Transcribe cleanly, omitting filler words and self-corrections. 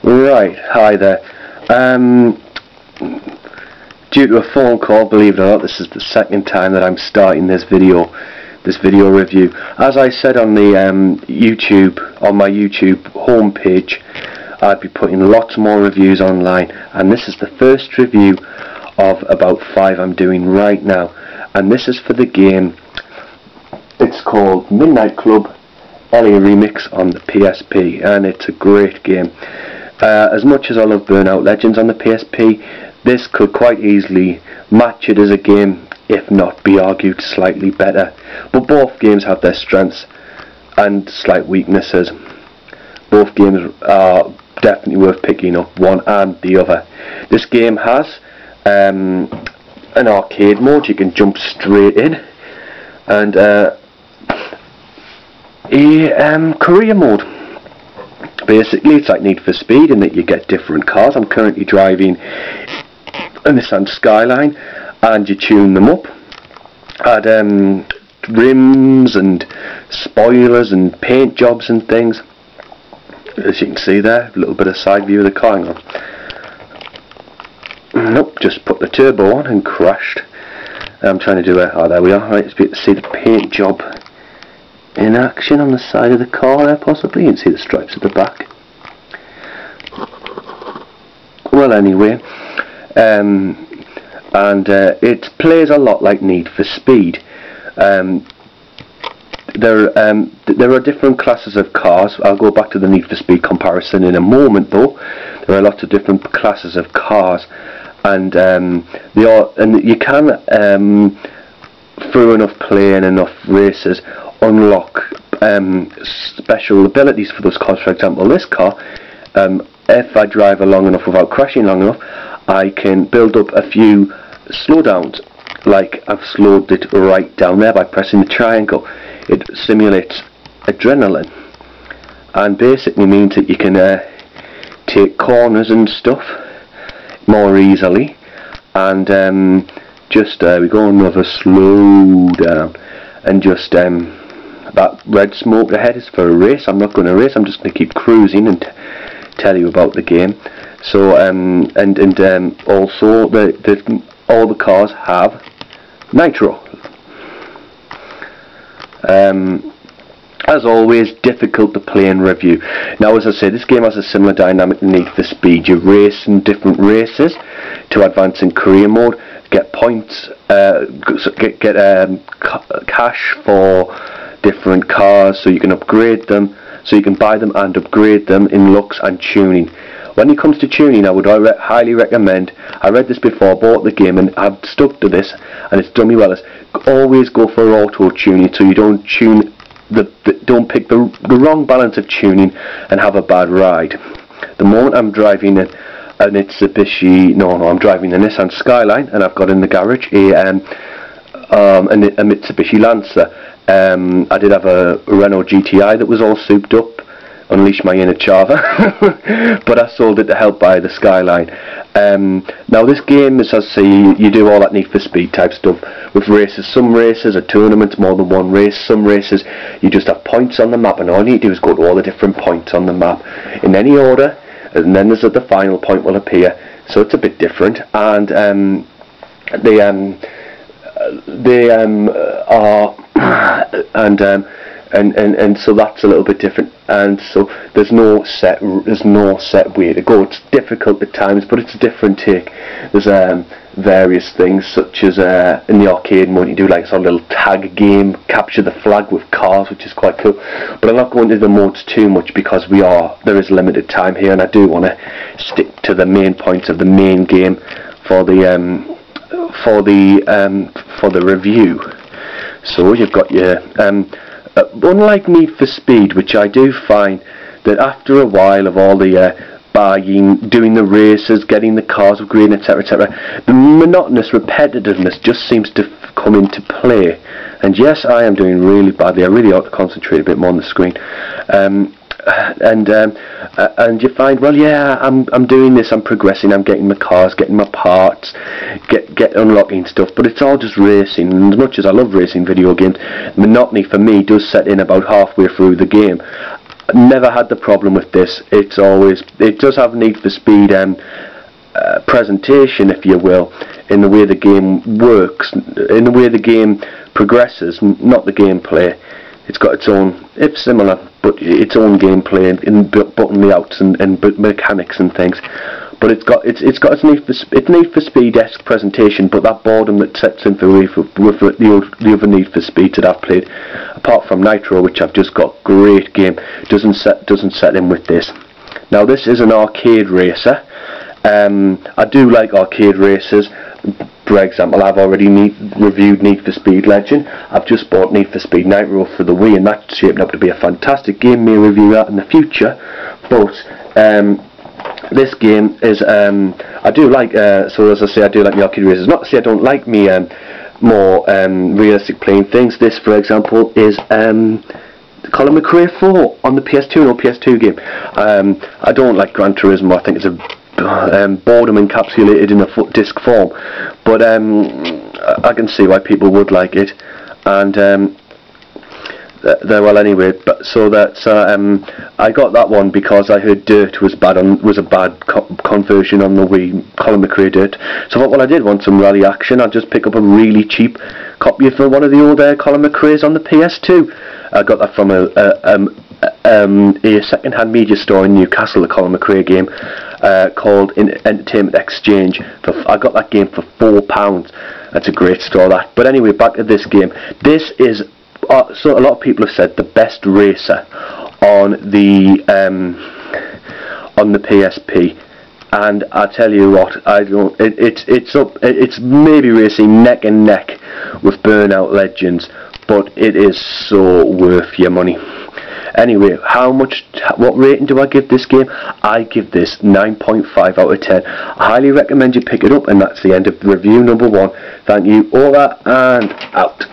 Right, hi there. Due to a phone call, believe it or not, this is the second time that I'm starting this video review. As I said on the on my YouTube homepage, I'd be putting lots more reviews online, and this is the first review of about 5 I'm doing right now, and this is for the game. It's called Midnight Club REMIX on the PSP, and it's a great game. As much as I love Burnout Legends on the PSP, this could quite easily match it as a game, if not be argued slightly better. But both games have their strengths and slight weaknesses. Both games are definitely worth picking up, one and the other. This game has an arcade mode, you can jump straight in, and a career mode. Basically, it's like Need for Speed in that you get different cars. I'm currently driving a Nissan Skyline, and you tune them up, add rims and spoilers and paint jobs and things. As you can see there, a little bit of side view of the car. Hang on. Nope, just put the turbo on and crashed. I'm trying to do it. Oh, there we are. Right, it's good to see the paint job in action on the side of the car there, possibly. You can see the stripes at the back. Well, anyway, it plays a lot like Need for Speed. There are different classes of cars. I'll go back to the Need for Speed comparison in a moment, though. There are lots of different classes of cars, and you can, through enough play and enough races, unlock special abilities for those cars. For example, this car, if I drive long enough without crashing long enough, I can build up a few slowdowns. Like I've slowed it right down there by pressing the triangle. It simulates adrenaline, and basically means that you can take corners and stuff more easily. And we go another slow down, and just that red smoke ahead is for a race. I'm not going to race. I'm just going to keep cruising and tell you about the game. So also all the cars have nitro. As always, difficult to play and review. Now, as I say, this game has a similar dynamic to Need for Speed. You race in different races to advance in career mode, get points, get cash for different cars, so you can upgrade them, so you can buy them and upgrade them in looks and tuning. When it comes to tuning, I would highly recommend, I read this before, bought the game, and I've stuck to this, and it's done me well, is always go for auto tuning, so you don't tune don't pick the wrong balance of tuning and have a bad ride. The moment I'm driving I'm driving the Nissan Skyline, and I've got in the garage a Mitsubishi Lancer. I did have a Renault GTI that was all souped up, unleash my inner Java, but I sold it to help buy the Skyline. Now this game, as I say, you do all that Need for Speed type stuff with races. Some races are tournaments, more than one race. Some races you just have points on the map, and all you need to do is go to all the different points on the map in any order, and then there's the final point will appear. So it's a bit different, and so that's a little bit different, and so there's no set way to go. It's difficult at times, but it's a different take. There's various things, such as in the arcade mode you do like some little tag game, capture the flag with cars, which is quite cool. But I'm not going into the modes too much because there is limited time here, and I do want to stick to the main points of the main game for the review. So you've got your unlike Need for Speed, which I do find that after a while of all the buying, doing the races, getting the cars upgraded, etc., etc., the monotonous repetitiveness just seems to come into play. And yes, I am doing really badly. I really ought to concentrate a bit more on the screen. And you find, well, yeah, I'm doing this, I'm progressing, I'm getting my cars, getting my parts, get unlocking stuff, but it's all just racing. And as much as I love racing video games, monotony for me does set in about halfway through the game. Never had the problem with this. It does have Need for Speed presentation, if you will, in the way the game works, in the way the game progresses, not the gameplay. It's got its own, it's similar, but its own gameplay in button layouts and mechanics and things. But it's got its Need for Speed-esque presentation, but that boredom that sets in with the other Need for Speeds that I've played, apart from Nitro, which I've just got great game, doesn't set in with this. Now this is an arcade racer. I do like arcade races. For example, I've already reviewed Need for Speed Legend. I've just bought Need for Speed Nitro for the Wii, and that's shaping up to be a fantastic game. May review that in the future. But this game is, I do like, so as I say, I do like the arcade races. Not to say I don't like me more realistic playing things. This, for example, is Colin McRae 4 on the PS2, no PS2 game. I don't like Gran Turismo. I think it's a boredom encapsulated in a disc form, but I can see why people would like it, and well, anyway. But so that's I got that one because I heard Dirt was a bad conversion on the Wii, Colin McRae Dirt. So I thought, well, I did want some rally action. I'd just pick up a really cheap copy of one of the old Colin McRae's on the PS2. I got that from a second-hand media store in Newcastle, the Colin McRae game, called Entertainment Exchange. I got that game for £4. That's a great store, that. But anyway, back to this game. This is, so a lot of people have said, the best racer on the PSP. And I tell you what, it's maybe racing neck and neck with Burnout Legends, but it is so worth your money. Anyway, what rating do I give this game? I give this 9.5 out of 10. I highly recommend you pick it up, and that's the end of review number 1. Thank you, over and out.